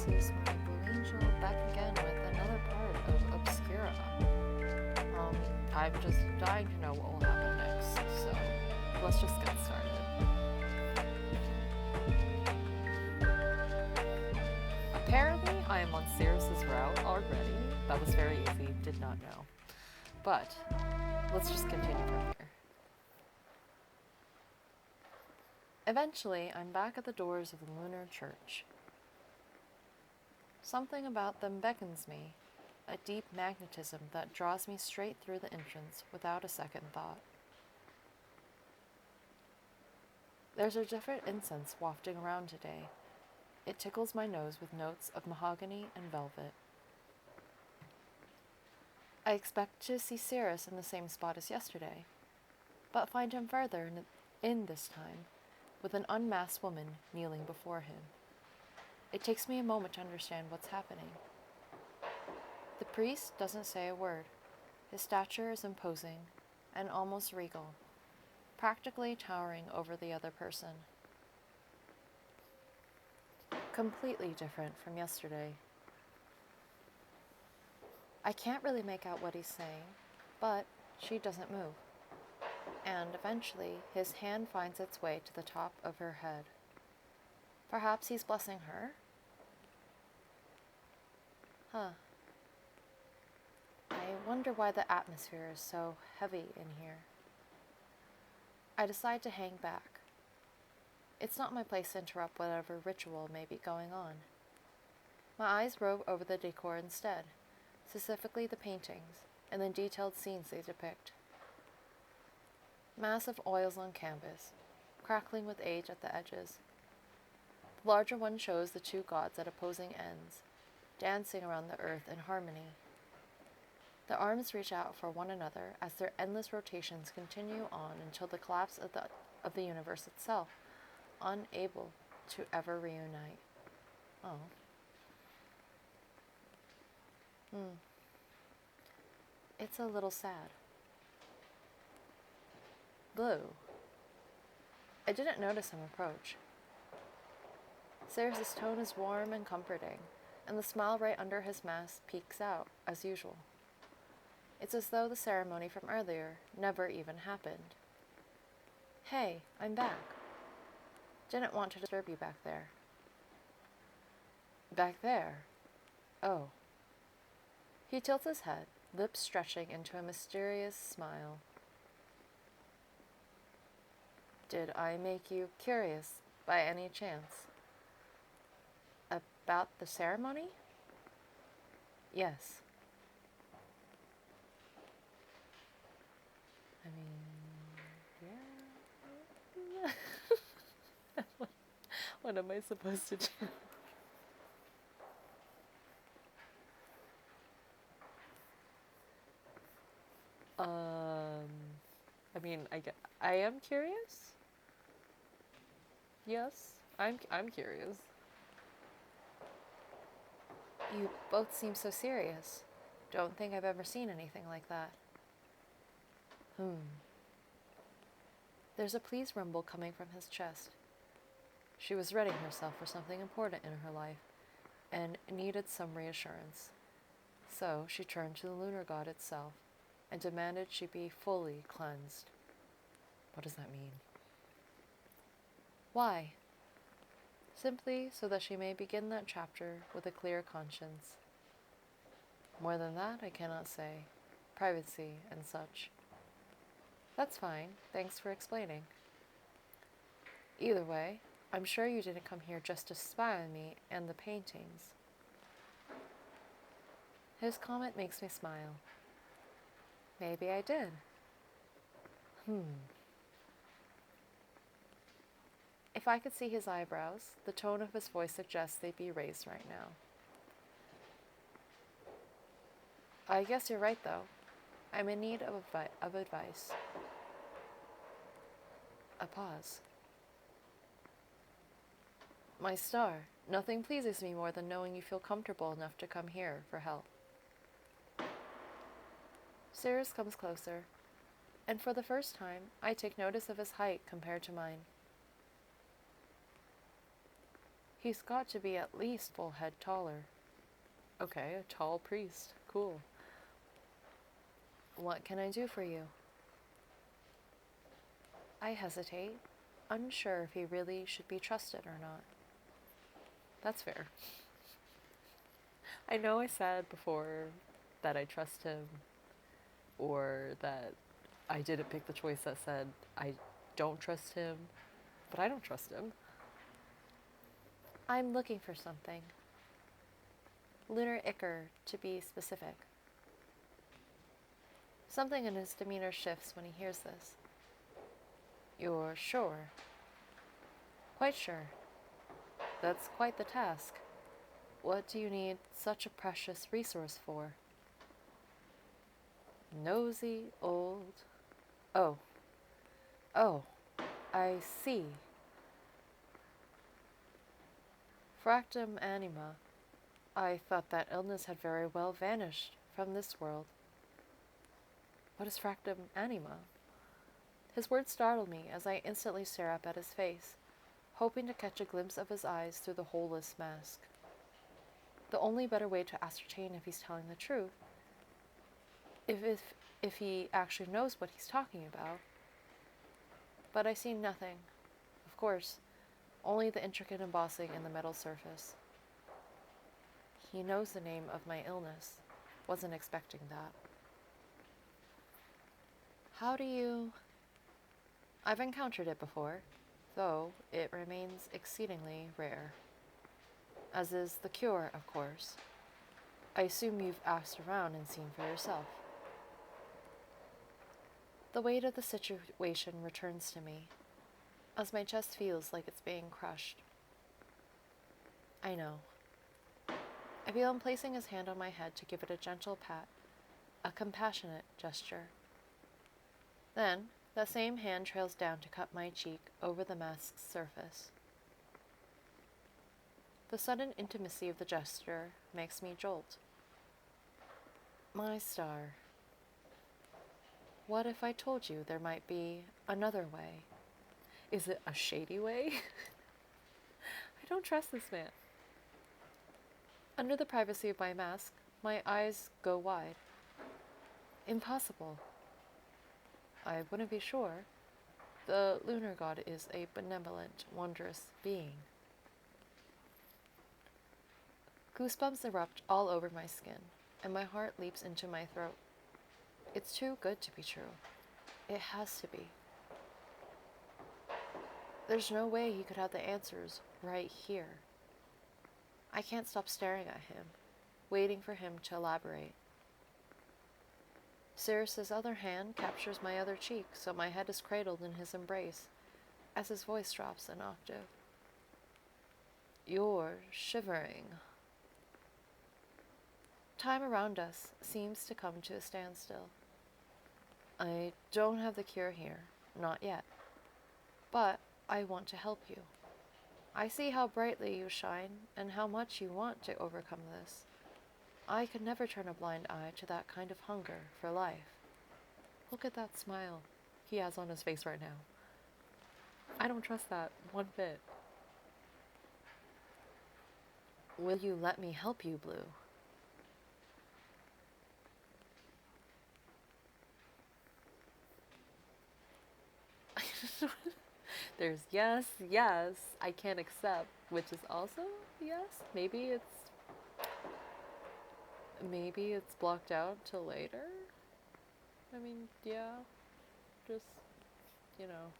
this is my blue angel back again with another part of Obscura. I'm just dying to know what will happen next, so let's just get started. Apparently, I am on Cirrus's route already. That was very easy, did not know. But, let's just continue from here. Eventually, I'm back at the doors of the lunar church. Something about them beckons me, a deep magnetism that draws me straight through the entrance without a second thought. There's a different incense wafting around today. It tickles my nose with notes of mahogany and velvet. I expect to see Cirrus in the same spot as yesterday, but find him further in this time, with an unmasked woman kneeling before him. It takes me a moment to understand what's happening. The priest doesn't say a word. His stature is imposing and almost regal, practically towering over the other person. Completely different from yesterday. I can't really make out what he's saying, but she doesn't move. And eventually, his hand finds its way to the top of her head. Perhaps he's blessing her? I wonder why the atmosphere is so heavy in here. I decide to hang back. It's not my place to interrupt whatever ritual may be going on. My eyes rove over the decor instead, specifically the paintings and the detailed scenes they depict. Massive oils on canvas, crackling with age at the edges. The larger one shows the two gods at opposing ends, dancing around the earth in harmony. Their arms reach out for one another as their endless rotations continue on until the collapse of the universe itself, unable to ever reunite. Oh. It's a little sad. Blue. I didn't notice him approach. Cirrus's tone is warm and comforting, and the smile right under his mask peeks out, as usual. It's as though the ceremony from earlier never even happened. Hey, I'm back. Didn't want to disturb you back there. Back there? Oh. He tilts his head, lips stretching into a mysterious smile. Did I make you curious, by any chance? About the ceremony? Yes. I mean, yeah. What am I supposed to do? I am curious. Yes, I'm curious. You both seem so serious. Don't think I've ever seen anything like that. There's a pleased rumble coming from his chest. She was readying herself for something important in her life, and needed some reassurance. So she turned to the lunar god itself, and demanded she be fully cleansed. What does that mean? Why? Simply so that she may begin that chapter with a clear conscience. More than that, I cannot say. Privacy and such. That's fine. Thanks for explaining. Either way, I'm sure you didn't come here just to spy on me and the paintings. His comment makes me smile. Maybe I did. If I could see his eyebrows, the tone of his voice suggests they'd be raised right now. I guess you're right, though. I'm in need of advice. A pause. My star, nothing pleases me more than knowing you feel comfortable enough to come here for help. Cirrus comes closer, and for the first time, I take notice of his height compared to mine. He's got to be at least full head taller. Okay, a tall priest. Cool. What can I do for you? I hesitate, unsure if he really should be trusted or not. That's fair. I know I said before that I trust him, or that I didn't pick the choice that said I don't trust him, but I don't trust him. I'm looking for something. Lunar ichor, to be specific. Something in his demeanor shifts when he hears this. You're sure? Quite sure. That's quite the task. What do you need such a precious resource for? Nosy, old. Oh. Oh, I see. Fractum anima. I thought that illness had very well vanished from this world. What is fractum anima? His words startle me as I instantly stare up at his face, hoping to catch a glimpse of his eyes through the holeless mask. The only better way to ascertain if he's telling the truth, if he actually knows what he's talking about. But I see nothing. Of course, only the intricate embossing in the metal surface. He knows the name of my illness. Wasn't expecting that. How do you... I've encountered it before, though it remains exceedingly rare. As is the cure, of course. I assume you've asked around and seen for yourself. The weight of the situation returns to me, as my chest feels like it's being crushed. I know. I feel him placing his hand on my head to give it a gentle pat, a compassionate gesture. Then, that same hand trails down to cut my cheek over the mask's surface. The sudden intimacy of the gesture makes me jolt. My star. What if I told you there might be another way? Is it a shady way? I don't trust this man. Under the privacy of my mask, my eyes go wide. Impossible. I wouldn't be sure. The lunar god is a benevolent, wondrous being. Goosebumps erupt all over my skin, and my heart leaps into my throat. It's too good to be true. It has to be. There's no way he could have the answers right here. I can't stop staring at him, waiting for him to elaborate. Cirrus's other hand captures my other cheek, so my head is cradled in his embrace, as his voice drops an octave. You're shivering. Time around us seems to come to a standstill. I don't have the cure here, not yet, but I want to help you. I see how brightly you shine and how much you want to overcome this. I could never turn a blind eye to that kind of hunger for life. Look at that smile he has on his face right now. I don't trust that one bit. Will you let me help you, Blue? There's yes, yes, I can't accept, which is also yes. Maybe it's blocked out till later. I mean, yeah, just, you know.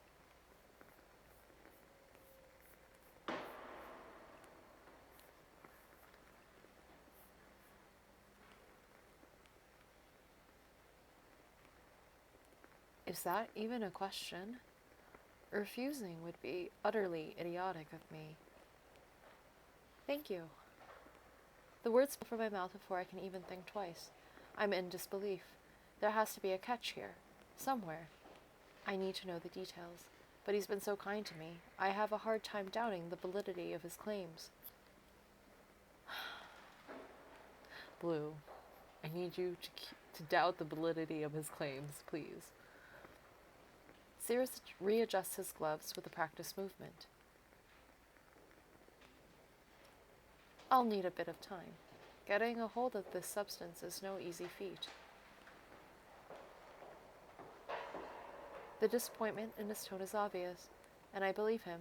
Is that even a question? Refusing would be utterly idiotic of me. Thank you. The words spill from my mouth before I can even think twice. I'm in disbelief. There has to be a catch here. Somewhere. I need to know the details. But he's been so kind to me. I have a hard time doubting the validity of his claims. Blue, I need you to doubt the validity of his claims, please. Cirrus readjusts his gloves with a practiced movement. I'll need a bit of time. Getting a hold of this substance is no easy feat. The disappointment in his tone is obvious, and I believe him.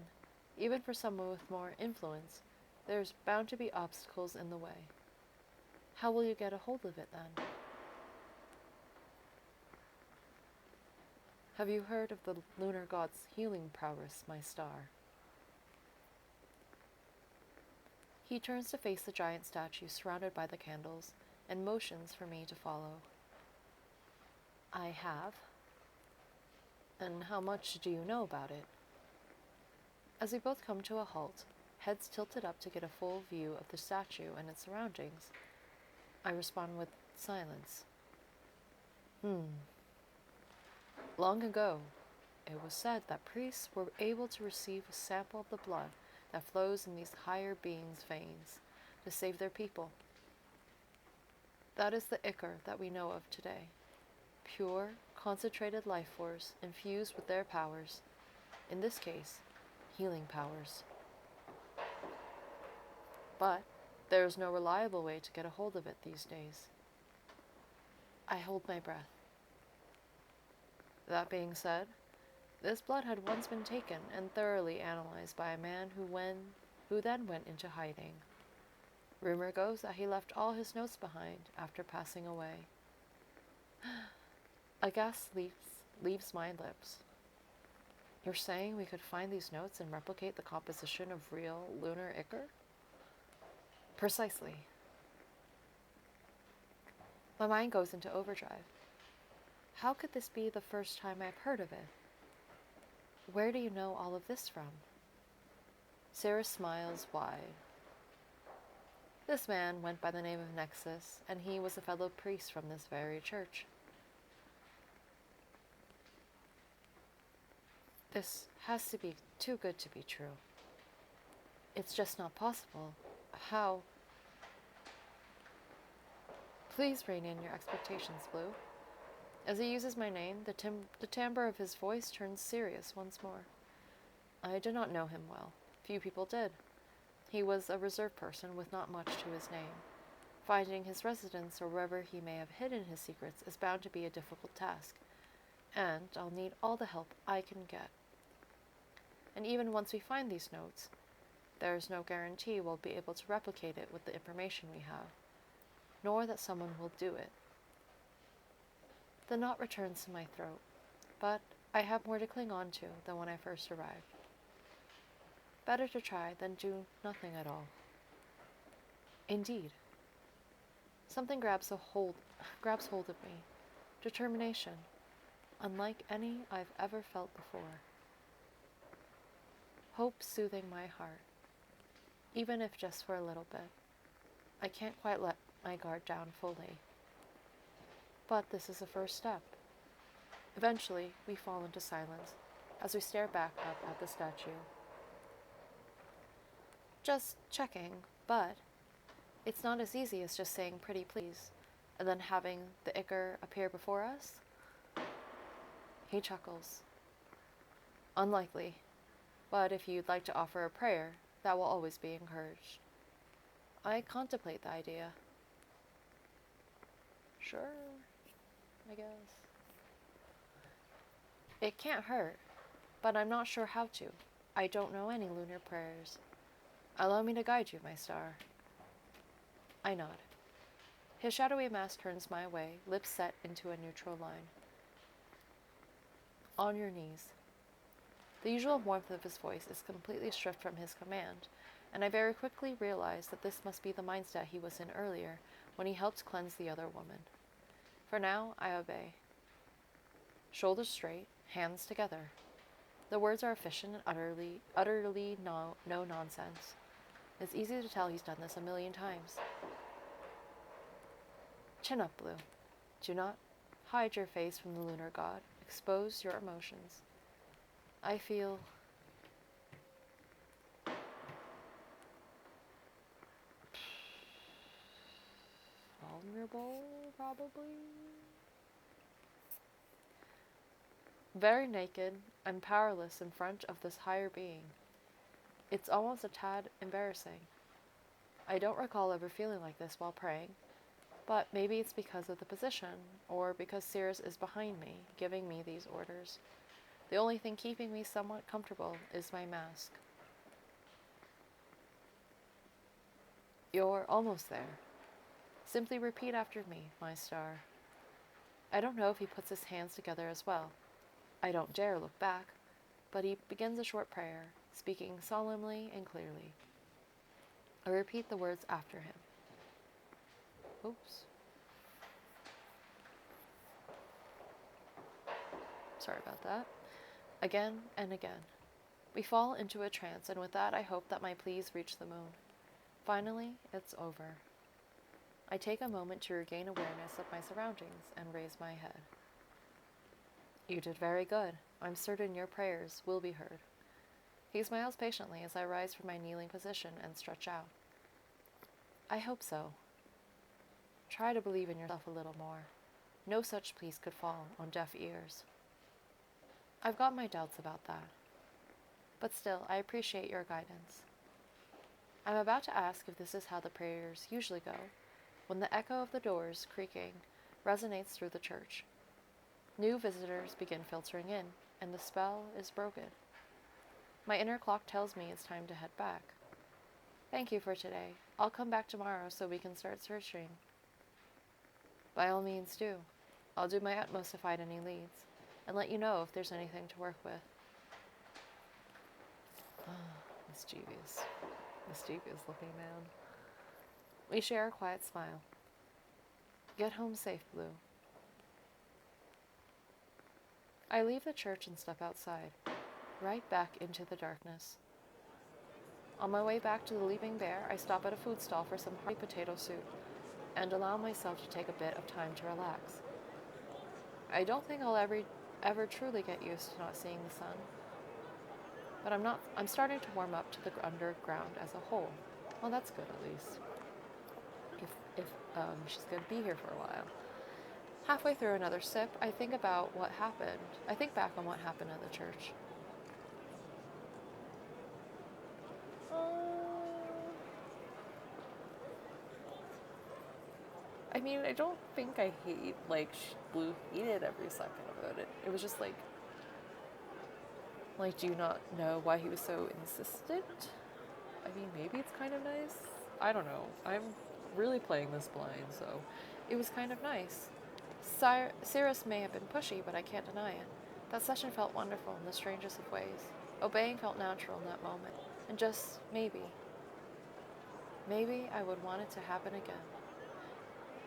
Even for someone with more influence, there's bound to be obstacles in the way. How will you get a hold of it then? Have you heard of the lunar god's healing prowess, my star? He turns to face the giant statue surrounded by the candles and motions for me to follow. I have. And how much do you know about it? As we both come to a halt, heads tilted up to get a full view of the statue and its surroundings, I respond with silence. Long ago, it was said that priests were able to receive a sample of the blood that flows in these higher beings' veins to save their people. That is the ichor that we know of today. Pure, concentrated life force infused with their powers, in this case, healing powers. But there is no reliable way to get a hold of it these days. I hold my breath. That being said, this blood had once been taken and thoroughly analyzed by a man who then went into hiding. Rumor goes that he left all his notes behind after passing away. A gasp leaves my lips. You're saying we could find these notes and replicate the composition of real lunar ichor? Precisely. My mind goes into overdrive. How could this be the first time I've heard of it? Where do you know all of this from? Cirrus smiles wide. This man went by the name of Nexus, and he was a fellow priest from this very church. This has to be too good to be true. It's just not possible. How? Please rein in your expectations, Blue. As he uses my name, the timbre of his voice turns serious once more. I did not know him well. Few people did. He was a reserved person with not much to his name. Finding his residence or wherever he may have hidden his secrets is bound to be a difficult task, and I'll need all the help I can get. And even once we find these notes, there is no guarantee we'll be able to replicate it with the information we have, nor that someone will do it. The knot returns to my throat, but I have more to cling on to than when I first arrived. Better to try than do nothing at all. Indeed. Something grabs hold of me. Determination, unlike any I've ever felt before. Hope soothing my heart, even if just for a little bit. I can't quite let my guard down fully. But this is a first step. Eventually, we fall into silence as we stare back up at the statue. Just checking, but it's not as easy as just saying pretty please and then having the ichor appear before us. He chuckles. Unlikely, but if you'd like to offer a prayer, that will always be encouraged. I contemplate the idea. Sure, I guess. It can't hurt, but I'm not sure how to. I don't know any lunar prayers. Allow me to guide you, my star. I nod. His shadowy mask turns my way, lips set into a neutral line. On your knees. The usual warmth of his voice is completely stripped from his command, and I very quickly realize that this must be the mindset he was in earlier when he helped cleanse the other woman. For now, I obey. Shoulders straight, hands together. The words are efficient and utterly no nonsense. It's easy to tell he's done this a million times. Chin up, Blue. Do not hide your face from the lunar god. Expose your emotions. I feel vulnerable, probably. Very naked and powerless in front of this higher being. It's almost a tad embarrassing. I don't recall ever feeling like this while praying, but maybe it's because of the position, or because Cirrus is behind me, giving me these orders. The only thing keeping me somewhat comfortable is my mask. You're almost there. Simply repeat after me, my star. I don't know if he puts his hands together as well. I don't dare look back, but he begins a short prayer, speaking solemnly and clearly. I repeat the words after him. Oops. Sorry about that. Again and again. We fall into a trance, and with that I hope that my pleas reach the moon. Finally, it's over. I take a moment to regain awareness of my surroundings and raise my head. You did very good. I'm certain your prayers will be heard. He smiles patiently as I rise from my kneeling position and stretch out. I hope so. Try to believe in yourself a little more. No such pleas could fall on deaf ears. I've got my doubts about that. But still, I appreciate your guidance. I'm about to ask if this is how the prayers usually go, when the echo of the doors creaking resonates through the church. New visitors begin filtering in, and the spell is broken. My inner clock tells me it's time to head back. Thank you for today. I'll come back tomorrow so we can start searching. By all means do. I'll do my utmost to find any leads, and let you know if there's anything to work with. Mischievous looking man. We share a quiet smile. Get home safe, Blue. I leave the church and step outside, right back into the darkness. On my way back to the Leaping Bear, I stop at a food stall for some hearty potato soup and allow myself to take a bit of time to relax. I don't think I'll ever truly get used to not seeing the sun, but I'm starting to warm up to the underground as a whole. Well, that's good at least. If she's going to be here for a while. Halfway through another sip, I think about what happened. I think back on what happened at the church. I mean, I don't think I hate, Blue hated every second of it. It was just like, do you not know why he was so insistent? I mean, maybe it's kind of nice. I don't know. I'm really playing this blind, so it was kind of nice. Cirrus may have been pushy, but I can't deny it. That session felt wonderful in the strangest of ways. Obeying felt natural in that moment, and just maybe I would want it to happen again.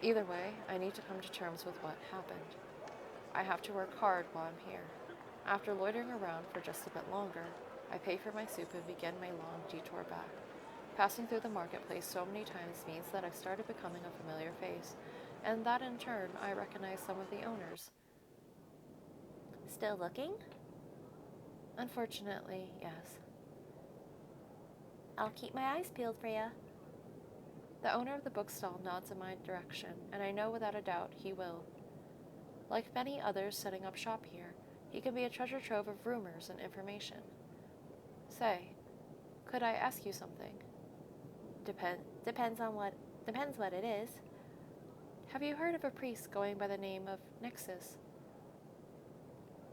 Either way, I need to come to terms with what happened. I have to work hard while I'm here. After loitering around for just a bit longer, I pay for my soup and begin my long detour back. Passing through the marketplace so many times means that I've started becoming a familiar face, and that in turn I recognize some of the owners. Still looking? Unfortunately, yes. I'll keep my eyes peeled for you. The owner of the bookstall nods in my direction, and I know without a doubt he will. Like many others setting up shop here, he can be a treasure trove of rumors and information. Say, could I ask you something? Depends what it is. Have you heard of a priest going by the name of Nexus?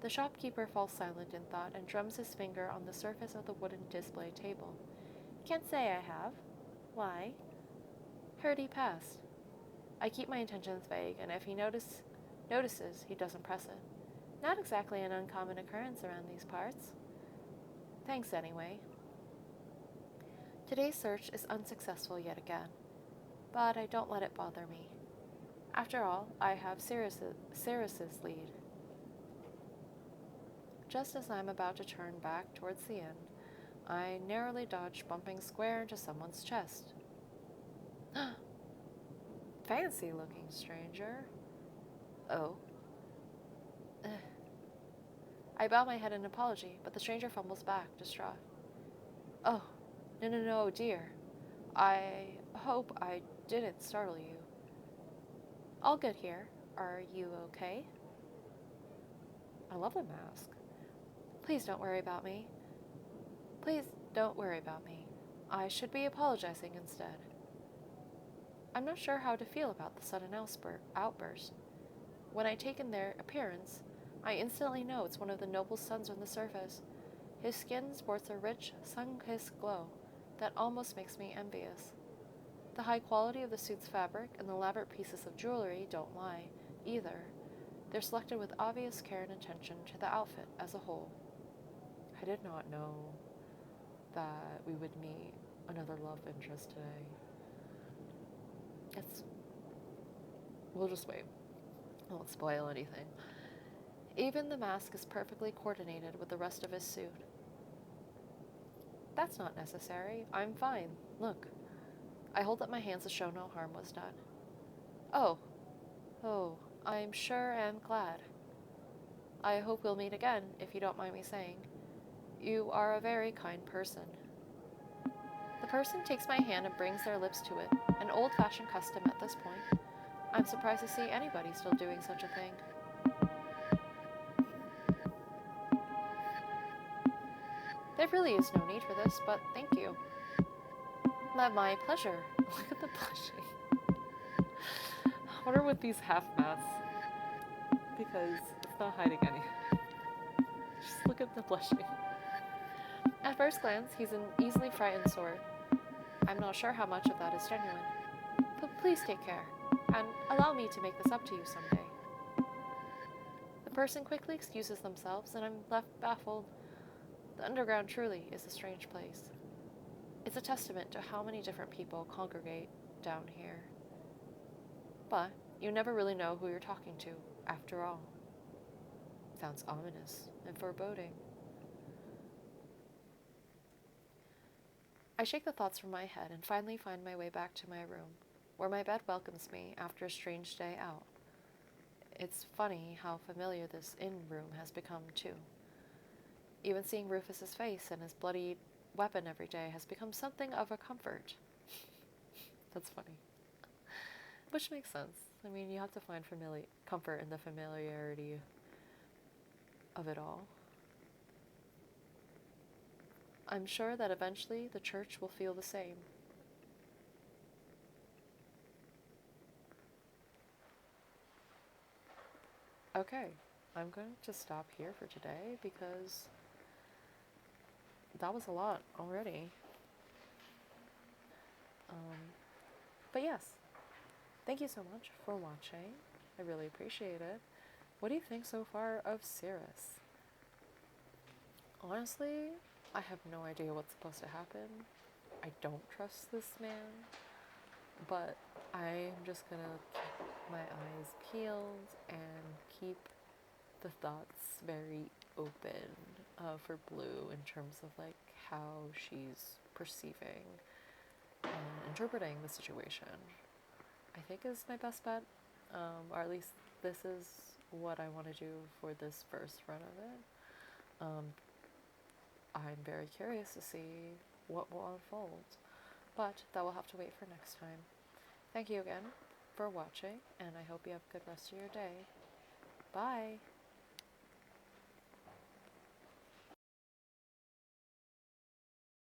The shopkeeper falls silent in thought and drums his finger on the surface of the wooden display table. Can't say I have. Why? Heard he passed. I keep my intentions vague, and if he notices, he doesn't press it. Not exactly an uncommon occurrence around these parts. Thanks anyway. Today's search is unsuccessful yet again, but I don't let it bother me. After all, I have Cirrus's lead. Just as I'm about to turn back towards the inn, I narrowly dodge bumping square into someone's chest. Fancy-looking stranger. Oh. I bow my head in apology, but the stranger fumbles back, distraught. Oh, no, dear. I hope I didn't startle you. All good here. Are you okay? I love the mask. Please don't worry about me. I should be apologizing instead. I'm not sure how to feel about the sudden outburst. When I take in their appearance, I instantly know it's one of the noble suns on the surface. His skin sports a rich, sun-kissed glow that almost makes me envious. The high quality of the suit's fabric and the elaborate pieces of jewelry don't lie, either. They're selected with obvious care and attention to the outfit as a whole. I did not know that we would meet another love interest today. We'll just wait. I won't spoil anything. Even the mask is perfectly coordinated with the rest of his suit. That's not necessary. I'm fine. Look. I hold up my hands to show no harm was done. Oh, I'm sure am glad. I hope we'll meet again, if you don't mind me saying. You are a very kind person. The person takes my hand and brings their lips to it, an old-fashioned custom at this point. I'm surprised to see anybody still doing such a thing. There really is no need for this, but thank you. My pleasure. Look at the blushing. What are with these half masks? Because it's not hiding any. Just look at the blushing. At first glance, he's an easily frightened sort. I'm not sure how much of that is genuine. But please take care, and allow me to make this up to you someday. The person quickly excuses themselves, and I'm left baffled. The underground truly is a strange place. It's a testament to how many different people congregate down here. But you never really know who you're talking to, after all. Sounds ominous and foreboding. I shake the thoughts from my head and finally find my way back to my room, where my bed welcomes me after a strange day out. It's funny how familiar this inn room has become, too. Even seeing Rufus's face and his bloodied weapon every day has become something of a comfort. That's funny. Which makes sense. I mean, you have to find comfort in the familiarity of it all. I'm sure that eventually the church will feel the same. Okay, I'm going to stop here for today because that was a lot already. But yes, thank you so much for watching. I really appreciate it. What do you think so far of Cirrus? Honestly, I have no idea what's supposed to happen. I don't trust this man, but I'm just gonna keep my eyes peeled and keep the thoughts very open for Blue in terms of like how she's perceiving and interpreting the situation. I think is my best bet, or at least this is what I want to do for this first run of it. I'm very curious to see what will unfold, but that will have to wait for next time. Thank you again for watching, and I hope you have a good rest of your day. Bye!